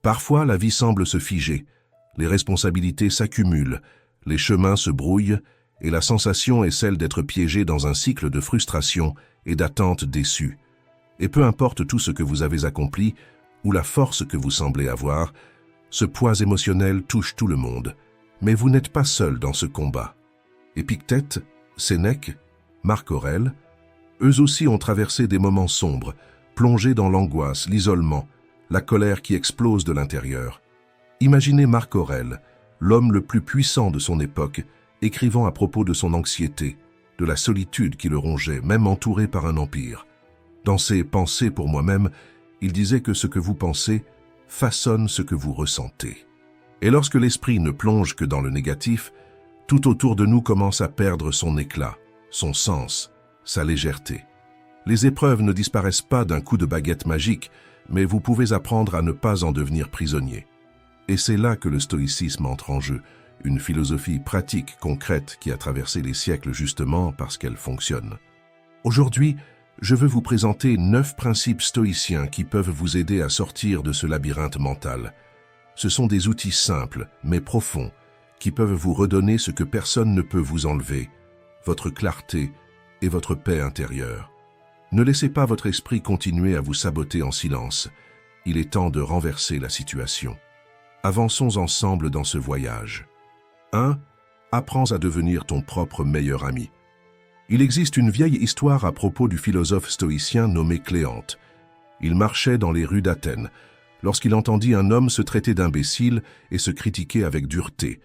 Parfois, la vie semble se figer, les responsabilités s'accumulent, les chemins se brouillent, et la sensation est celle d'être piégé dans un cycle de frustration et d'attente déçue. Et peu importe tout ce que vous avez accompli, ou la force que vous semblez avoir, ce poids émotionnel touche tout le monde. Mais vous n'êtes pas seul dans ce combat. Épictète, Sénèque, Marc Aurèle, eux aussi ont traversé des moments sombres, plongés dans l'angoisse, l'isolement, la colère qui explose de l'intérieur. Imaginez Marc Aurèle, l'homme le plus puissant de son époque, écrivant à propos de son anxiété, de la solitude qui le rongeait, même entouré par un empire. Dans ses Pensées pour moi-même, il disait que ce que vous pensez façonne ce que vous ressentez. Et lorsque l'esprit ne plonge que dans le négatif, tout autour de nous commence à perdre son éclat, son sens, sa légèreté. Les épreuves ne disparaissent pas d'un coup de baguette magique, mais vous pouvez apprendre à ne pas en devenir prisonnier. Et c'est là que le stoïcisme entre en jeu, une philosophie pratique, concrète, qui a traversé les siècles justement parce qu'elle fonctionne. Aujourd'hui, je veux vous présenter 9 principes stoïciens qui peuvent vous aider à sortir de ce labyrinthe mental. Ce sont des outils simples, mais profonds, qui peuvent vous redonner ce que personne ne peut vous enlever, votre clarté et votre paix intérieure. Ne laissez pas votre esprit continuer à vous saboter en silence. Il est temps de renverser la situation. Avançons ensemble dans ce voyage. 1. Apprends à devenir ton propre meilleur ami. Il existe une vieille histoire à propos du philosophe stoïcien nommé Cléante. Il marchait dans les rues d'Athènes, lorsqu'il entendit un homme se traiter d'imbécile et se critiquer avec dureté.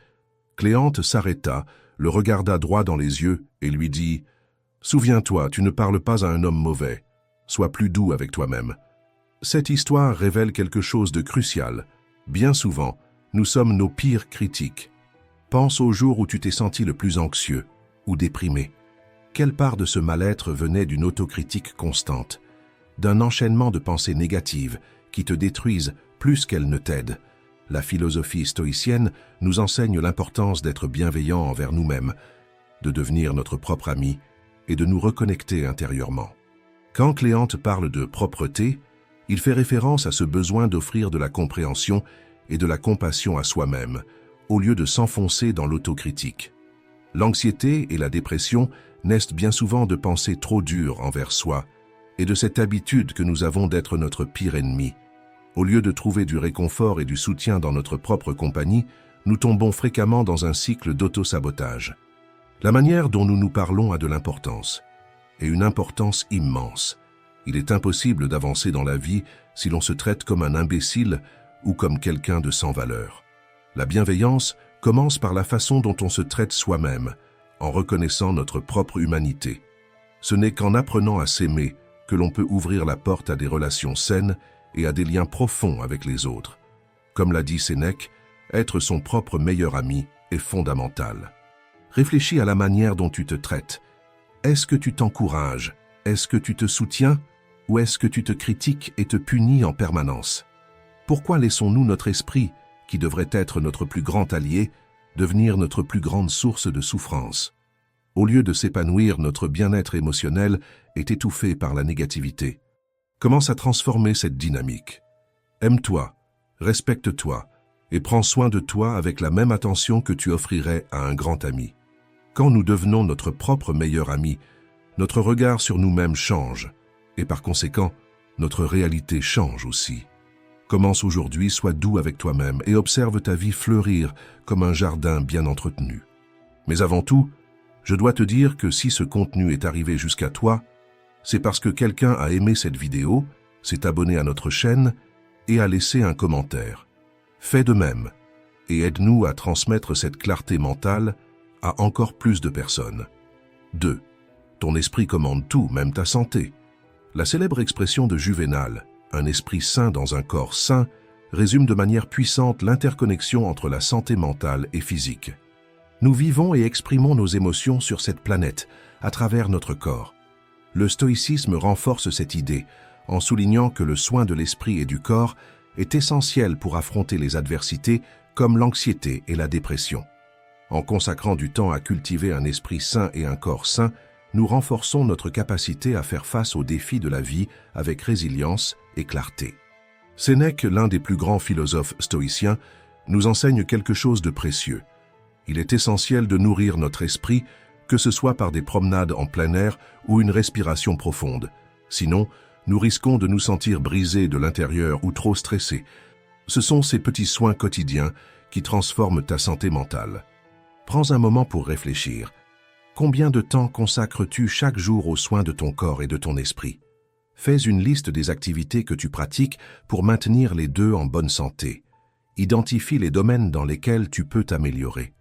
Cléante s'arrêta, le regarda droit dans les yeux et lui dit « Souviens-toi, tu ne parles pas à un homme mauvais. Sois plus doux avec toi-même. » Cette histoire révèle quelque chose de crucial. Bien souvent, nous sommes nos pires critiques. Pense au jour où tu t'es senti le plus anxieux ou déprimé. Quelle part de ce mal-être venait d'une autocritique constante, d'un enchaînement de pensées négatives qui te détruisent plus qu'elles ne t'aident? La philosophie stoïcienne nous enseigne l'importance d'être bienveillant envers nous-mêmes, de devenir notre propre ami et de nous reconnecter intérieurement. Quand Cléante parle de propreté, il fait référence à ce besoin d'offrir de la compréhension et de la compassion à soi-même, au lieu de s'enfoncer dans l'autocritique. L'anxiété et la dépression naissent bien souvent de pensées trop dures envers soi et de cette habitude que nous avons d'être notre pire ennemi. Au lieu de trouver du réconfort et du soutien dans notre propre compagnie, nous tombons fréquemment dans un cycle d'auto-sabotage. La manière dont nous nous parlons a de l'importance, et une importance immense. Il est impossible d'avancer dans la vie si l'on se traite comme un imbécile ou comme quelqu'un de sans valeur. La bienveillance commence par la façon dont on se traite soi-même, en reconnaissant notre propre humanité. Ce n'est qu'en apprenant à s'aimer que l'on peut ouvrir la porte à des relations saines et à des liens profonds avec les autres. Comme l'a dit Sénèque, être son propre meilleur ami est fondamental. Réfléchis à la manière dont tu te traites. Est-ce que tu t'encourages? Est-ce que tu te soutiens? Ou est-ce que tu te critiques et te punis en permanence? Pourquoi laissons-nous notre esprit, qui devrait être notre plus grand allié, devenir notre plus grande source de souffrance? Au lieu de s'épanouir, notre bien-être émotionnel est étouffé par la négativité. Commence à transformer cette dynamique. Aime-toi, respecte-toi et prends soin de toi avec la même attention que tu offrirais à un grand ami. Quand nous devenons notre propre meilleur ami, notre regard sur nous-mêmes change et par conséquent, notre réalité change aussi. Commence aujourd'hui, sois doux avec toi-même et observe ta vie fleurir comme un jardin bien entretenu. Mais avant tout, je dois te dire que si ce contenu est arrivé jusqu'à toi, c'est parce que quelqu'un a aimé cette vidéo, s'est abonné à notre chaîne et a laissé un commentaire. Fais de même et aide-nous à transmettre cette clarté mentale à encore plus de personnes. 2. Ton esprit commande tout, même ta santé. La célèbre expression de Juvénal, un esprit sain dans un corps sain, résume de manière puissante l'interconnexion entre la santé mentale et physique. Nous vivons et exprimons nos émotions sur cette planète, à travers notre corps. Le stoïcisme renforce cette idée, en soulignant que le soin de l'esprit et du corps est essentiel pour affronter les adversités comme l'anxiété et la dépression. En consacrant du temps à cultiver un esprit sain et un corps sain, nous renforçons notre capacité à faire face aux défis de la vie avec résilience et clarté. Sénèque, l'un des plus grands philosophes stoïciens, nous enseigne quelque chose de précieux. Il est essentiel de nourrir notre esprit, que ce soit par des promenades en plein air ou une respiration profonde. Sinon, nous risquons de nous sentir brisés de l'intérieur ou trop stressés. Ce sont ces petits soins quotidiens qui transforment ta santé mentale. Prends un moment pour réfléchir. Combien de temps consacres-tu chaque jour aux soins de ton corps et de ton esprit? Fais une liste des activités que tu pratiques pour maintenir les deux en bonne santé. Identifie les domaines dans lesquels tu peux t'améliorer,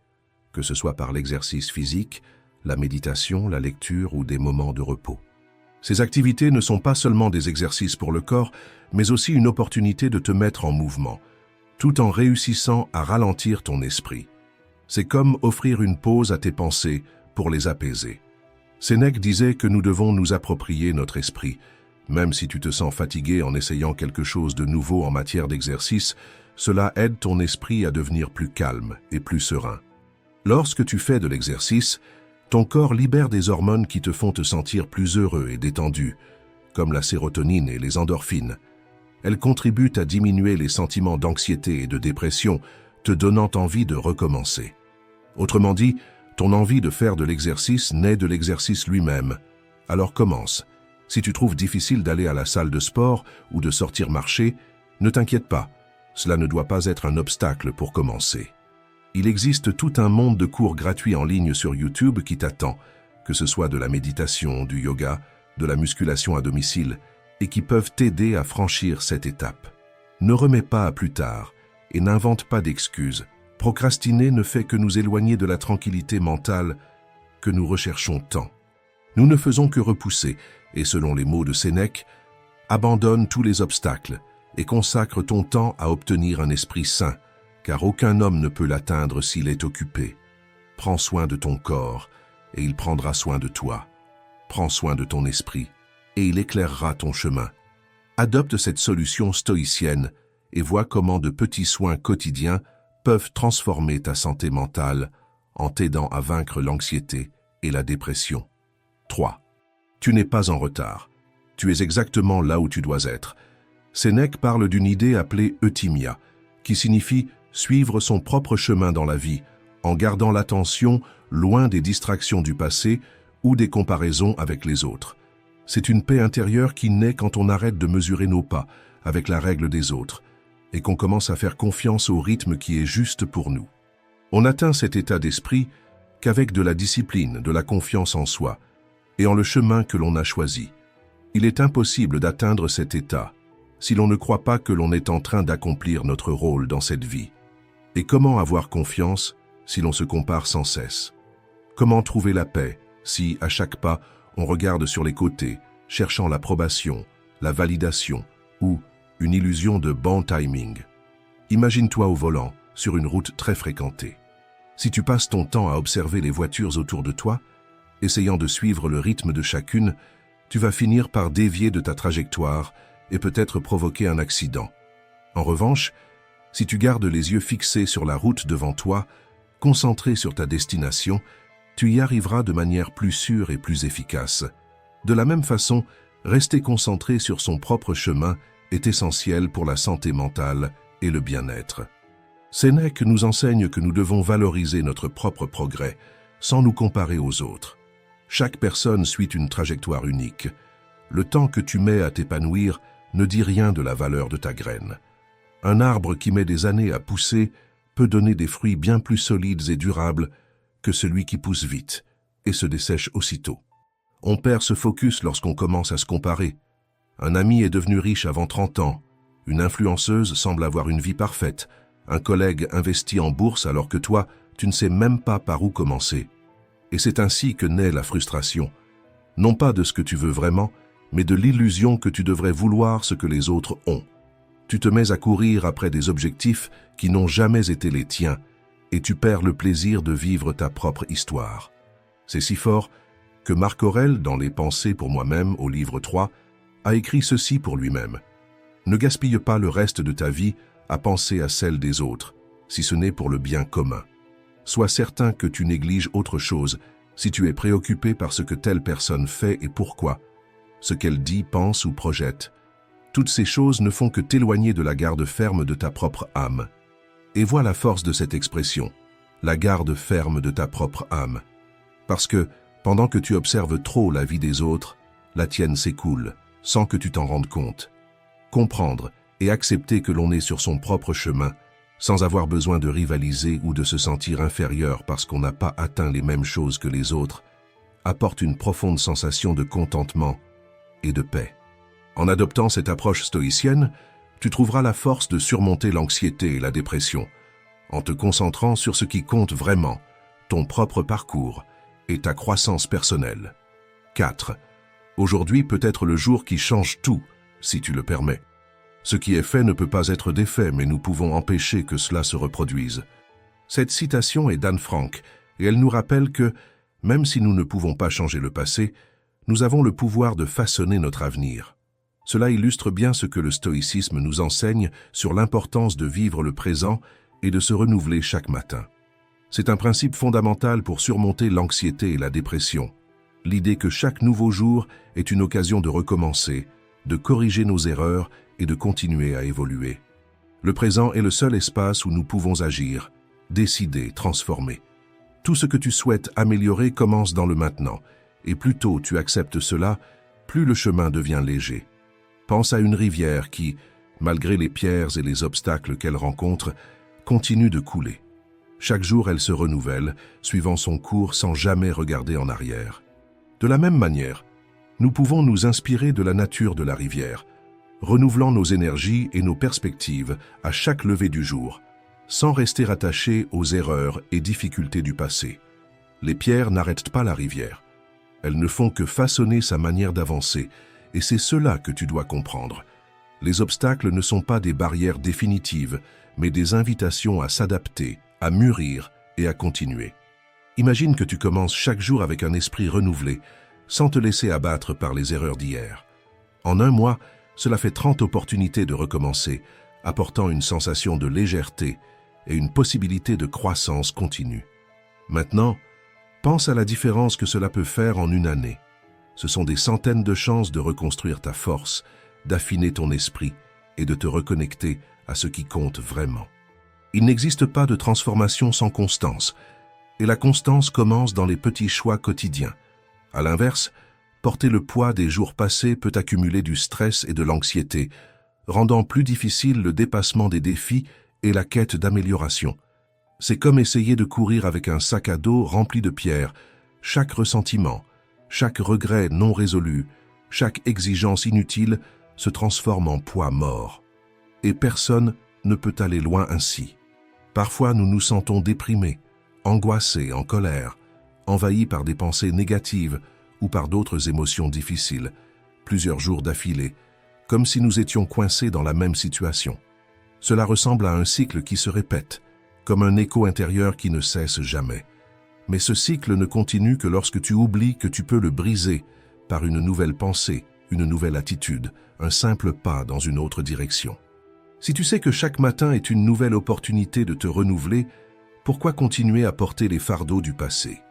que ce soit par l'exercice physique, la méditation, la lecture ou des moments de repos. Ces activités ne sont pas seulement des exercices pour le corps, mais aussi une opportunité de te mettre en mouvement, tout en réussissant à ralentir ton esprit. C'est comme offrir une pause à tes pensées pour les apaiser. Sénèque disait que nous devons nous approprier notre esprit. Même si tu te sens fatigué en essayant quelque chose de nouveau en matière d'exercice, cela aide ton esprit à devenir plus calme et plus serein. Lorsque tu fais de l'exercice, ton corps libère des hormones qui te font te sentir plus heureux et détendu, comme la sérotonine et les endorphines. Elles contribuent à diminuer les sentiments d'anxiété et de dépression, te donnant envie de recommencer. Autrement dit, ton envie de faire de l'exercice naît de l'exercice lui-même. Alors commence. Si tu trouves difficile d'aller à la salle de sport ou de sortir marcher, ne t'inquiète pas, cela ne doit pas être un obstacle pour commencer. Il existe tout un monde de cours gratuits en ligne sur YouTube qui t'attend, que ce soit de la méditation, du yoga, de la musculation à domicile, et qui peuvent t'aider à franchir cette étape. Ne remets pas à plus tard et n'invente pas d'excuses. Procrastiner ne fait que nous éloigner de la tranquillité mentale que nous recherchons tant. Nous ne faisons que repousser, et selon les mots de Sénèque, abandonne tous les obstacles et consacre ton temps à obtenir un esprit sain, car aucun homme ne peut l'atteindre s'il est occupé. Prends soin de ton corps, et il prendra soin de toi. Prends soin de ton esprit, et il éclairera ton chemin. Adopte cette solution stoïcienne et vois comment de petits soins quotidiens peuvent transformer ta santé mentale en t'aidant à vaincre l'anxiété et la dépression. 3. Tu n'es pas en retard. Tu es exactement là où tu dois être. Sénèque parle d'une idée appelée euthymia, qui signifie suivre son propre chemin dans la vie, en gardant l'attention loin des distractions du passé ou des comparaisons avec les autres. C'est une paix intérieure qui naît quand on arrête de mesurer nos pas avec la règle des autres et qu'on commence à faire confiance au rythme qui est juste pour nous. On atteint cet état d'esprit qu'avec de la discipline, de la confiance en soi et en le chemin que l'on a choisi. Il est impossible d'atteindre cet état si l'on ne croit pas que l'on est en train d'accomplir notre rôle dans cette vie. Et comment avoir confiance si l'on se compare sans cesse? Comment trouver la paix si, à chaque pas, on regarde sur les côtés, cherchant l'approbation, la validation ou une illusion de bon timing? Imagine-toi au volant, sur une route très fréquentée. Si tu passes ton temps à observer les voitures autour de toi, essayant de suivre le rythme de chacune, tu vas finir par dévier de ta trajectoire et peut-être provoquer un accident. En revanche, si tu gardes les yeux fixés sur la route devant toi, concentré sur ta destination, tu y arriveras de manière plus sûre et plus efficace. De la même façon, rester concentré sur son propre chemin est essentiel pour la santé mentale et le bien-être. Sénèque nous enseigne que nous devons valoriser notre propre progrès, sans nous comparer aux autres. Chaque personne suit une trajectoire unique. Le temps que tu mets à t'épanouir ne dit rien de la valeur de ta graine. Un arbre qui met des années à pousser peut donner des fruits bien plus solides et durables que celui qui pousse vite et se dessèche aussitôt. On perd ce focus lorsqu'on commence à se comparer. Un ami est devenu riche avant 30 ans, une influenceuse semble avoir une vie parfaite, un collègue investit en bourse alors que toi, tu ne sais même pas par où commencer. Et c'est ainsi que naît la frustration, non pas de ce que tu veux vraiment, mais de l'illusion que tu devrais vouloir ce que les autres ont. Tu te mets à courir après des objectifs qui n'ont jamais été les tiens, et tu perds le plaisir de vivre ta propre histoire. C'est si fort que Marc Aurèle, dans Les Pensées pour moi-même, au livre 3, a écrit ceci pour lui-même. Ne gaspille pas le reste de ta vie à penser à celle des autres, si ce n'est pour le bien commun. Sois certain que tu négliges autre chose si tu es préoccupé par ce que telle personne fait et pourquoi, ce qu'elle dit, pense ou projette. Toutes ces choses ne font que t'éloigner de la garde ferme de ta propre âme. Et vois la force de cette expression, la garde ferme de ta propre âme. Parce que, pendant que tu observes trop la vie des autres, la tienne s'écoule, sans que tu t'en rendes compte. Comprendre et accepter que l'on est sur son propre chemin, sans avoir besoin de rivaliser ou de se sentir inférieur parce qu'on n'a pas atteint les mêmes choses que les autres, apporte une profonde sensation de contentement et de paix. En adoptant cette approche stoïcienne, tu trouveras la force de surmonter l'anxiété et la dépression, en te concentrant sur ce qui compte vraiment, ton propre parcours et ta croissance personnelle. 4. Aujourd'hui peut être le jour qui change tout, si tu le permets. Ce qui est fait ne peut pas être défait, mais nous pouvons empêcher que cela se reproduise. Cette citation est d'Anne Frank, et elle nous rappelle que, même si nous ne pouvons pas changer le passé, nous avons le pouvoir de façonner notre avenir. Cela illustre bien ce que le stoïcisme nous enseigne sur l'importance de vivre le présent et de se renouveler chaque matin. C'est un principe fondamental pour surmonter l'anxiété et la dépression. L'idée que chaque nouveau jour est une occasion de recommencer, de corriger nos erreurs et de continuer à évoluer. Le présent est le seul espace où nous pouvons agir, décider, transformer. Tout ce que tu souhaites améliorer commence dans le maintenant, et plus tôt tu acceptes cela, plus le chemin devient léger. Pense à une rivière qui, malgré les pierres et les obstacles qu'elle rencontre, continue de couler. Chaque jour elle se renouvelle, suivant son cours sans jamais regarder en arrière. De la même manière, nous pouvons nous inspirer de la nature de la rivière, renouvelant nos énergies et nos perspectives à chaque lever du jour, sans rester attachés aux erreurs et difficultés du passé. Les pierres n'arrêtent pas la rivière. Elles ne font que façonner sa manière d'avancer, et c'est cela que tu dois comprendre. Les obstacles ne sont pas des barrières définitives, mais des invitations à s'adapter, à mûrir et à continuer. Imagine que tu commences chaque jour avec un esprit renouvelé, sans te laisser abattre par les erreurs d'hier. En un mois, cela fait 30 opportunités de recommencer, apportant une sensation de légèreté et une possibilité de croissance continue. Maintenant, pense à la différence que cela peut faire en une année. Ce sont des centaines de chances de reconstruire ta force, d'affiner ton esprit et de te reconnecter à ce qui compte vraiment. Il n'existe pas de transformation sans constance, et la constance commence dans les petits choix quotidiens. À l'inverse, porter le poids des jours passés peut accumuler du stress et de l'anxiété, rendant plus difficile le dépassement des défis et la quête d'amélioration. C'est comme essayer de courir avec un sac à dos rempli de pierres. Chaque ressentiment, chaque regret non résolu, chaque exigence inutile se transforme en poids mort. Et personne ne peut aller loin ainsi. Parfois nous nous sentons déprimés, angoissés, en colère, envahis par des pensées négatives ou par d'autres émotions difficiles, plusieurs jours d'affilée, comme si nous étions coincés dans la même situation. Cela ressemble à un cycle qui se répète, comme un écho intérieur qui ne cesse jamais. Mais ce cycle ne continue que lorsque tu oublies que tu peux le briser par une nouvelle pensée, une nouvelle attitude, un simple pas dans une autre direction. Si tu sais que chaque matin est une nouvelle opportunité de te renouveler, pourquoi continuer à porter les fardeaux du passé?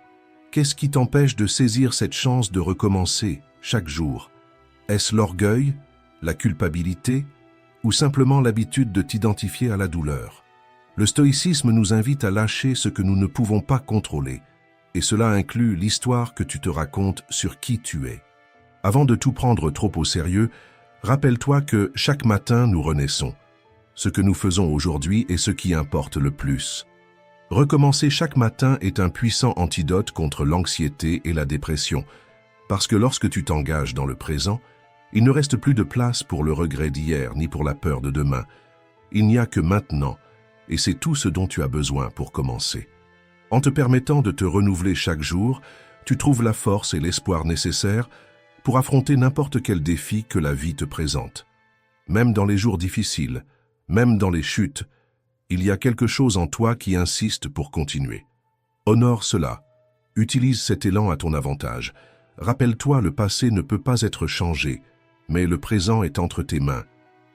Qu'est-ce qui t'empêche de saisir cette chance de recommencer chaque jour? Est-ce l'orgueil, la culpabilité ou simplement l'habitude de t'identifier à la douleur? Le stoïcisme nous invite à lâcher ce que nous ne pouvons pas contrôler, et cela inclut l'histoire que tu te racontes sur qui tu es. Avant de tout prendre trop au sérieux, rappelle-toi que chaque matin nous renaissons. Ce que nous faisons aujourd'hui est ce qui importe le plus. Recommencer chaque matin est un puissant antidote contre l'anxiété et la dépression, parce que lorsque tu t'engages dans le présent, il ne reste plus de place pour le regret d'hier ni pour la peur de demain. Il n'y a que maintenant, et c'est tout ce dont tu as besoin pour commencer. En te permettant de te renouveler chaque jour, tu trouves la force et l'espoir nécessaires pour affronter n'importe quel défi que la vie te présente. Même dans les jours difficiles, même dans les chutes, il y a quelque chose en toi qui insiste pour continuer. Honore cela. Utilise cet élan à ton avantage. Rappelle-toi, le passé ne peut pas être changé, mais le présent est entre tes mains.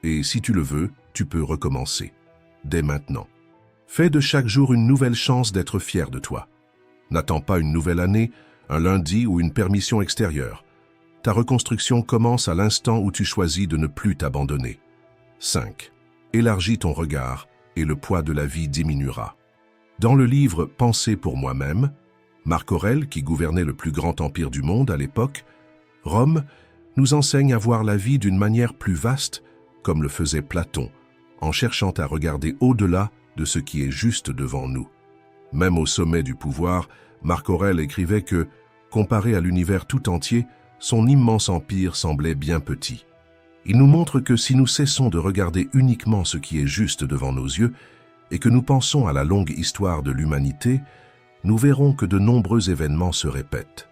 Et si tu le veux, tu peux recommencer. Dès maintenant. Fais de chaque jour une nouvelle chance d'être fier de toi. N'attends pas une nouvelle année, un lundi ou une permission extérieure. Ta reconstruction commence à l'instant où tu choisis de ne plus t'abandonner. 5. Élargis ton regard et le poids de la vie diminuera. Dans le livre « Penser pour moi-même », Marc Aurèle, qui gouvernait le plus grand empire du monde à l'époque, Rome, nous enseigne à voir la vie d'une manière plus vaste, comme le faisait Platon, en cherchant à regarder au-delà de ce qui est juste devant nous. Même au sommet du pouvoir, Marc Aurèle écrivait que, comparé à l'univers tout entier, son immense empire semblait bien petit. Il nous montre que si nous cessons de regarder uniquement ce qui est juste devant nos yeux et que nous pensons à la longue histoire de l'humanité, nous verrons que de nombreux événements se répètent.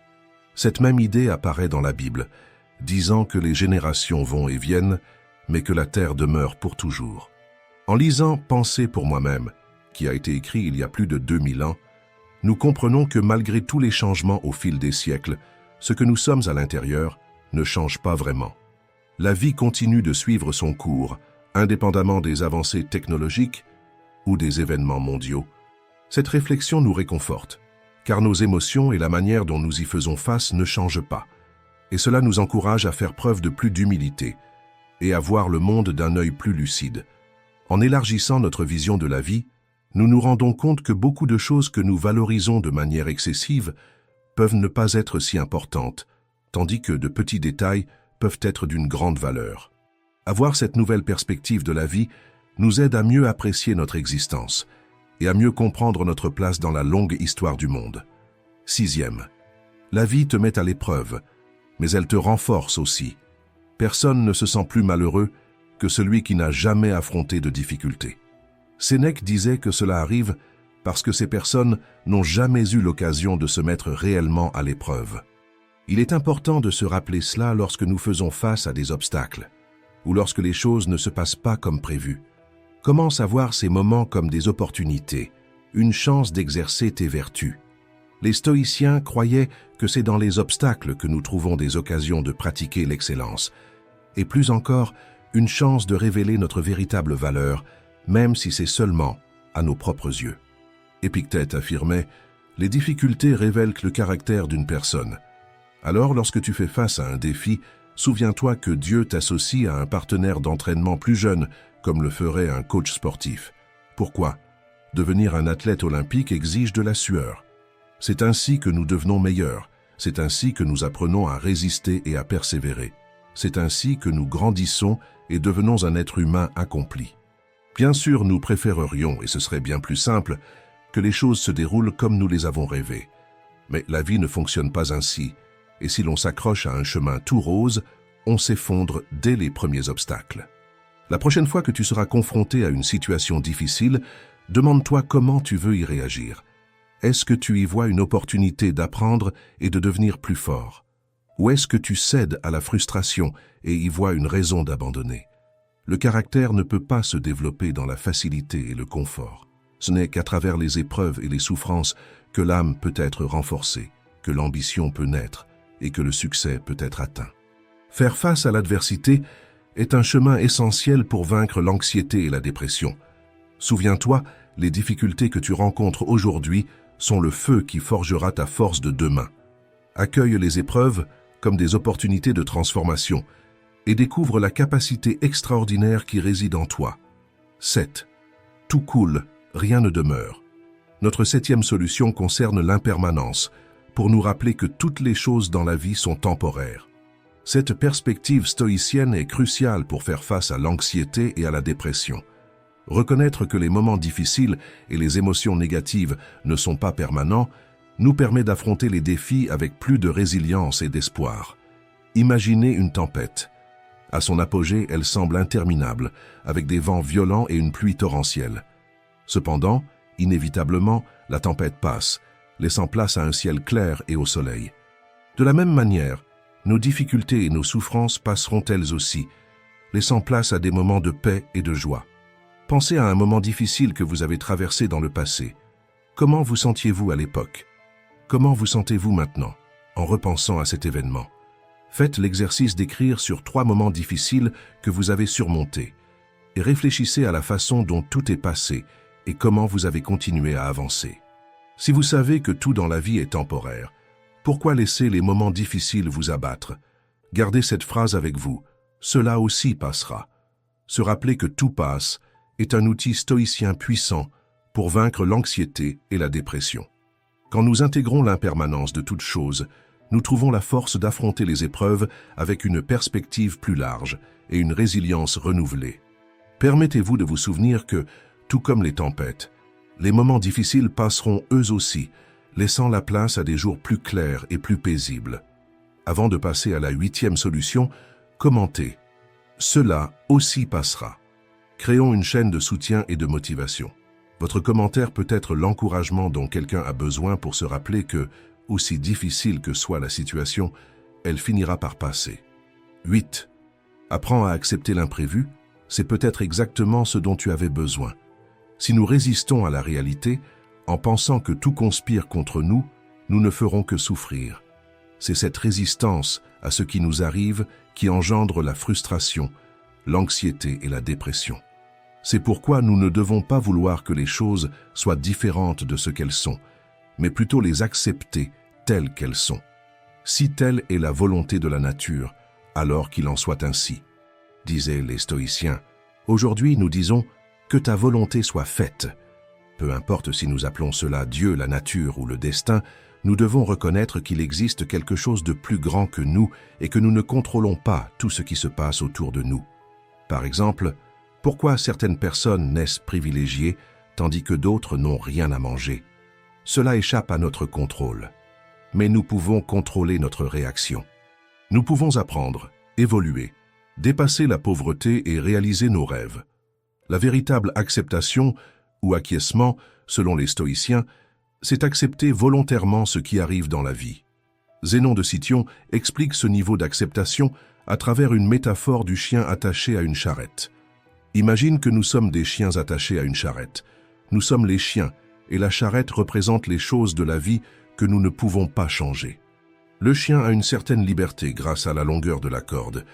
Cette même idée apparaît dans la Bible, disant que les générations vont et viennent, mais que la terre demeure pour toujours. En lisant « Penser pour moi-même », qui a été écrit il y a plus de 2000 ans, nous comprenons que malgré tous les changements au fil des siècles, ce que nous sommes à l'intérieur ne change pas vraiment. La vie continue de suivre son cours, indépendamment des avancées technologiques ou des événements mondiaux. Cette réflexion nous réconforte, car nos émotions et la manière dont nous y faisons face ne changent pas. Et cela nous encourage à faire preuve de plus d'humilité et à voir le monde d'un œil plus lucide. En élargissant notre vision de la vie, nous nous rendons compte que beaucoup de choses que nous valorisons de manière excessive peuvent ne pas être si importantes, tandis que de petits détails peuvent être d'une grande valeur. Avoir cette nouvelle perspective de la vie nous aide à mieux apprécier notre existence et à mieux comprendre notre place dans la longue histoire du monde. 6e. La vie te met à l'épreuve, mais elle te renforce aussi. Personne ne se sent plus malheureux que celui qui n'a jamais affronté de difficultés. Sénèque disait que cela arrive parce que ces personnes n'ont jamais eu l'occasion de se mettre réellement à l'épreuve. Il est important de se rappeler cela lorsque nous faisons face à des obstacles, ou lorsque les choses ne se passent pas comme prévu. Commence à voir ces moments comme des opportunités, une chance d'exercer tes vertus. Les stoïciens croyaient que c'est dans les obstacles que nous trouvons des occasions de pratiquer l'excellence, et plus encore, une chance de révéler notre véritable valeur, même si c'est seulement à nos propres yeux. Épictète affirmait « Les difficultés révèlent le caractère d'une personne. Alors, lorsque tu fais face à un défi, souviens-toi que Dieu t'associe à un partenaire d'entraînement plus jeune, comme le ferait un coach sportif. Pourquoi ? Devenir un athlète olympique exige de la sueur. C'est ainsi que nous devenons meilleurs. C'est ainsi que nous apprenons à résister et à persévérer. C'est ainsi que nous grandissons et devenons un être humain accompli. Bien sûr, nous préférerions, et ce serait bien plus simple, que les choses se déroulent comme nous les avons rêvées. Mais la vie ne fonctionne pas ainsi, et si l'on s'accroche à un chemin tout rose, on s'effondre dès les premiers obstacles. La prochaine fois que tu seras confronté à une situation difficile, demande-toi comment tu veux y réagir. Est-ce que tu y vois une opportunité d'apprendre et de devenir plus fort? Ou est-ce que tu cèdes à la frustration et y vois une raison d'abandonner? Le caractère ne peut pas se développer dans la facilité et le confort. Ce n'est qu'à travers les épreuves et les souffrances que l'âme peut être renforcée, que l'ambition peut naître et que le succès peut être atteint. Faire face à l'adversité est un chemin essentiel pour vaincre l'anxiété et la dépression. Souviens-toi, les difficultés que tu rencontres aujourd'hui sont le feu qui forgera ta force de demain. Accueille les épreuves comme des opportunités de transformation et découvre la capacité extraordinaire qui réside en toi. 7. Tout coule, rien ne demeure. Notre 7e solution concerne l'impermanence, pour nous rappeler que toutes les choses dans la vie sont temporaires. Cette perspective stoïcienne est cruciale pour faire face à l'anxiété et à la dépression. Reconnaître que les moments difficiles et les émotions négatives ne sont pas permanents nous permet d'affronter les défis avec plus de résilience et d'espoir. Imaginez une tempête. À son apogée, elle semble interminable, avec des vents violents et une pluie torrentielle. Cependant, inévitablement, la tempête passe, laissant place à un ciel clair et au soleil. De la même manière, nos difficultés et nos souffrances passeront elles aussi, laissant place à des moments de paix et de joie. Pensez à un moment difficile que vous avez traversé dans le passé. Comment vous sentiez-vous à l'époque? Comment vous sentez-vous maintenant, en repensant à cet événement? Faites l'exercice d'écrire sur 3 moments difficiles que vous avez surmontés et réfléchissez à la façon dont tout est passé et comment vous avez continué à avancer. Si vous savez que tout dans la vie est temporaire, pourquoi laisser les moments difficiles vous abattre? Gardez cette phrase avec vous. Cela aussi passera. Se rappeler que tout passe est un outil stoïcien puissant pour vaincre l'anxiété et la dépression. Quand nous intégrons l'impermanence de toute chose, nous trouvons la force d'affronter les épreuves avec une perspective plus large et une résilience renouvelée. Permettez-vous de vous souvenir que, tout comme les tempêtes, les moments difficiles passeront eux aussi, laissant la place à des jours plus clairs et plus paisibles. Avant de passer à la 8e solution, commentez. Cela aussi passera. Créons une chaîne de soutien et de motivation. Votre commentaire peut être l'encouragement dont quelqu'un a besoin pour se rappeler que, aussi difficile que soit la situation, elle finira par passer. 8. Apprends à accepter l'imprévu, c'est peut-être exactement ce dont tu avais besoin. Si nous résistons à la réalité, en pensant que tout conspire contre nous, nous ne ferons que souffrir. C'est cette résistance à ce qui nous arrive qui engendre la frustration, l'anxiété et la dépression. C'est pourquoi nous ne devons pas vouloir que les choses soient différentes de ce qu'elles sont, mais plutôt les accepter telles qu'elles sont. Si telle est la volonté de la nature, alors qu'il en soit ainsi. Disaient les stoïciens. Aujourd'hui, nous disons « que ta volonté soit faite ». Peu importe si nous appelons cela Dieu, la nature ou le destin, nous devons reconnaître qu'il existe quelque chose de plus grand que nous et que nous ne contrôlons pas tout ce qui se passe autour de nous. Par exemple, pourquoi certaines personnes naissent privilégiées tandis que d'autres n'ont rien à manger? Cela échappe à notre contrôle. Mais nous pouvons contrôler notre réaction. Nous pouvons apprendre, évoluer, dépasser la pauvreté et réaliser nos rêves. La véritable acceptation ou acquiescement, selon les stoïciens, c'est accepter volontairement ce qui arrive dans la vie. Zénon de Cityon explique ce niveau d'acceptation à travers une métaphore du chien attaché à une charrette. Imagine que nous sommes des chiens attachés à une charrette. Nous sommes les chiens, et la charrette représente les choses de la vie que nous ne pouvons pas changer. Le chien a une certaine liberté grâce à la longueur de la corde,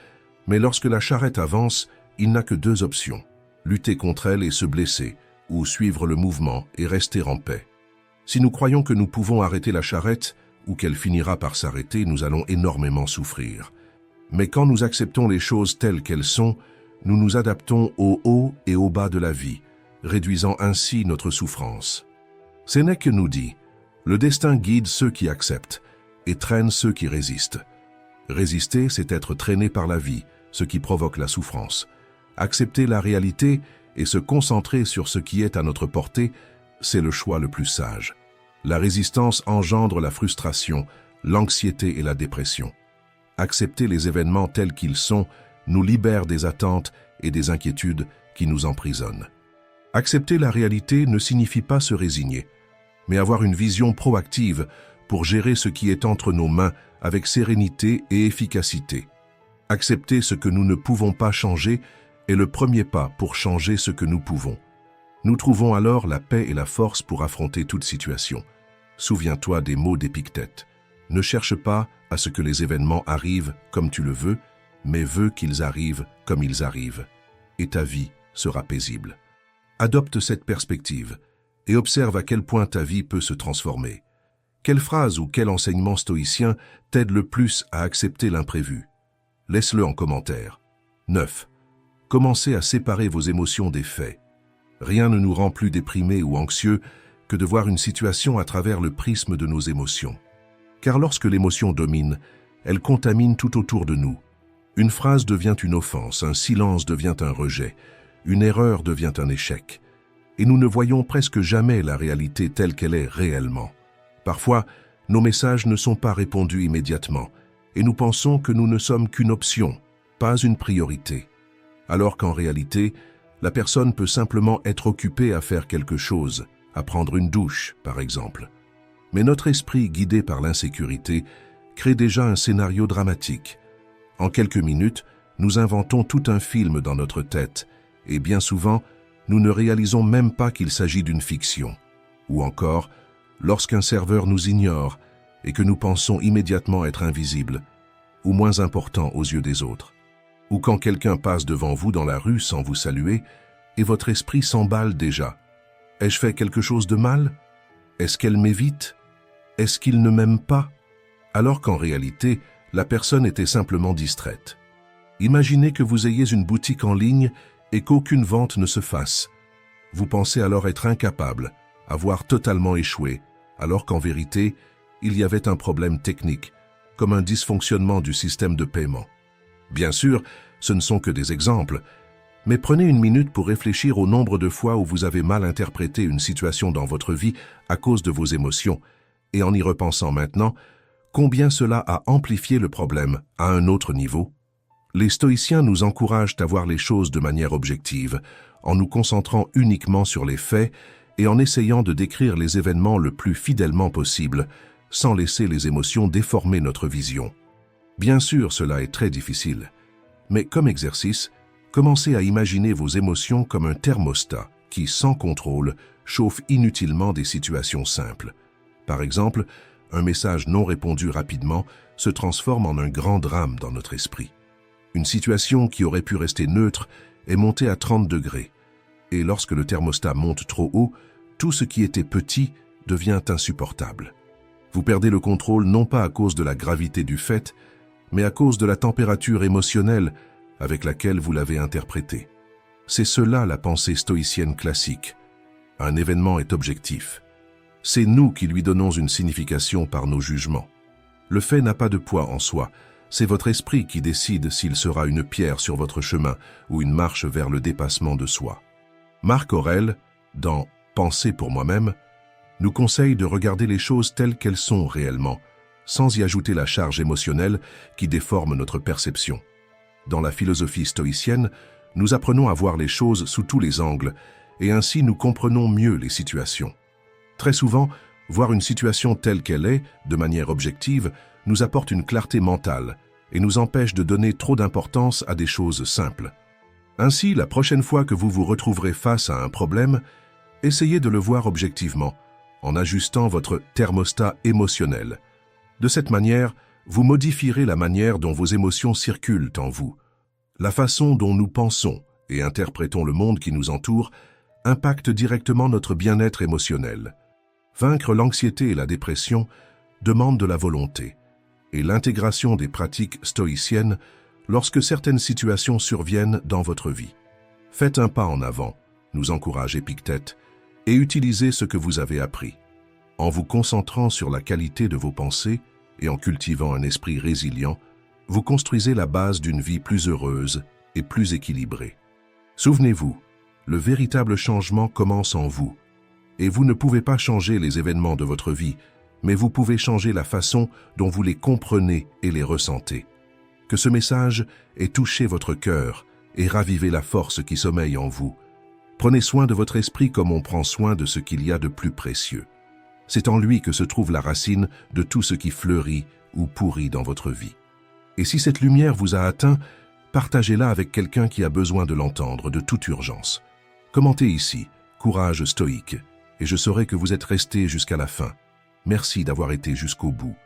mais lorsque la charrette avance, il n'a que deux options, lutter contre elle et se blesser, ou suivre le mouvement et rester en paix. Si nous croyons que nous pouvons arrêter la charrette, ou qu'elle finira par s'arrêter, nous allons énormément souffrir. Mais quand nous acceptons les choses telles qu'elles sont, nous nous adaptons au haut et au bas de la vie, réduisant ainsi notre souffrance. Sénèque nous dit « Le destin guide ceux qui acceptent et traîne ceux qui résistent. Résister, c'est être traîné par la vie, ce qui provoque la souffrance. Accepter la réalité et se concentrer sur ce qui est à notre portée, c'est le choix le plus sage. La résistance engendre la frustration, l'anxiété et la dépression. Accepter les événements tels qu'ils sont nous libère des attentes et des inquiétudes qui nous emprisonnent. Accepter la réalité ne signifie pas se résigner, mais avoir une vision proactive pour gérer ce qui est entre nos mains avec sérénité et efficacité. Accepter ce que nous ne pouvons pas changer est le premier pas pour changer ce que nous pouvons. Nous trouvons alors la paix et la force pour affronter toute situation. Souviens-toi des mots d'Épictète. Ne cherche pas à ce que les événements arrivent comme tu le veux, mais veux qu'ils arrivent comme ils arrivent, et ta vie sera paisible. Adopte cette perspective et observe à quel point ta vie peut se transformer. Quelle phrase ou quel enseignement stoïcien t'aide le plus à accepter l'imprévu? Laisse-le en commentaire. 9. Commencez à séparer vos émotions des faits. Rien ne nous rend plus déprimés ou anxieux que de voir une situation à travers le prisme de nos émotions. Car lorsque l'émotion domine, elle contamine tout autour de nous. Une phrase devient une offense, un silence devient un rejet, une erreur devient un échec. Et nous ne voyons presque jamais la réalité telle qu'elle est réellement. Parfois, nos messages ne sont pas répondus immédiatement, et nous pensons que nous ne sommes qu'une option, pas une priorité. Alors qu'en réalité, la personne peut simplement être occupée à faire quelque chose, à prendre une douche, par exemple. Mais notre esprit, guidé par l'insécurité, crée déjà un scénario dramatique. En quelques minutes, nous inventons tout un film dans notre tête, et bien souvent, nous ne réalisons même pas qu'il s'agit d'une fiction. Ou encore, lorsqu'un serveur nous ignore et que nous pensons immédiatement être invisible, ou moins important aux yeux des autres. Ou quand quelqu'un passe devant vous dans la rue sans vous saluer, et votre esprit s'emballe déjà. Ai-je fait quelque chose de mal? Est-ce qu'elle m'évite? Est-ce qu'il ne m'aime pas? Alors qu'en réalité, la personne était simplement distraite. Imaginez que vous ayez une boutique en ligne et qu'aucune vente ne se fasse. Vous pensez alors être incapable, avoir totalement échoué, alors qu'en vérité, il y avait un problème technique, comme un dysfonctionnement du système de paiement. Bien sûr, ce ne sont que des exemples, mais prenez une minute pour réfléchir au nombre de fois où vous avez mal interprété une situation dans votre vie à cause de vos émotions, et en y repensant maintenant, combien cela a amplifié le problème à un autre niveau? Les stoïciens nous encouragent à voir les choses de manière objective, en nous concentrant uniquement sur les faits et en essayant de décrire les événements le plus fidèlement possible, sans laisser les émotions déformer notre vision. Bien sûr, cela est très difficile, mais comme exercice, commencez à imaginer vos émotions comme un thermostat qui, sans contrôle, chauffe inutilement des situations simples. Par exemple, un message non répondu rapidement se transforme en un grand drame dans notre esprit. Une situation qui aurait pu rester neutre est montée à 30 degrés. Et lorsque le thermostat monte trop haut, tout ce qui était petit devient insupportable. Vous perdez le contrôle non pas à cause de la gravité du fait, mais à cause de la température émotionnelle avec laquelle vous l'avez interprété. C'est cela la pensée stoïcienne classique. Un événement est objectif. C'est nous qui lui donnons une signification par nos jugements. Le fait n'a pas de poids en soi. C'est votre esprit qui décide s'il sera une pierre sur votre chemin ou une marche vers le dépassement de soi. Marc Aurèle, dans « Penser pour moi-même », nous conseille de regarder les choses telles qu'elles sont réellement, sans y ajouter la charge émotionnelle qui déforme notre perception. Dans la philosophie stoïcienne, nous apprenons à voir les choses sous tous les angles et ainsi nous comprenons mieux les situations. Très souvent, voir une situation telle qu'elle est, de manière objective, nous apporte une clarté mentale et nous empêche de donner trop d'importance à des choses simples. Ainsi, la prochaine fois que vous vous retrouverez face à un problème, essayez de le voir objectivement, en ajustant votre thermostat émotionnel. De cette manière, vous modifierez la manière dont vos émotions circulent en vous. La façon dont nous pensons et interprétons le monde qui nous entoure impacte directement notre bien-être émotionnel. Vaincre l'anxiété et la dépression demande de la volonté et l'intégration des pratiques stoïciennes lorsque certaines situations surviennent dans votre vie. Faites un pas en avant, nous encourage Épictète, et utilisez ce que vous avez appris. En vous concentrant sur la qualité de vos pensées et en cultivant un esprit résilient, vous construisez la base d'une vie plus heureuse et plus équilibrée. Souvenez-vous, le véritable changement commence en vous, et vous ne pouvez pas changer les événements de votre vie, mais vous pouvez changer la façon dont vous les comprenez et les ressentez. Que ce message ait touché votre cœur et ravivé la force qui sommeille en vous. Prenez soin de votre esprit comme on prend soin de ce qu'il y a de plus précieux. C'est en lui que se trouve la racine de tout ce qui fleurit ou pourrit dans votre vie. Et si cette lumière vous a atteint, partagez-la avec quelqu'un qui a besoin de l'entendre de toute urgence. Commentez ici, courage stoïque, et je saurai que vous êtes resté jusqu'à la fin. Merci d'avoir été jusqu'au bout.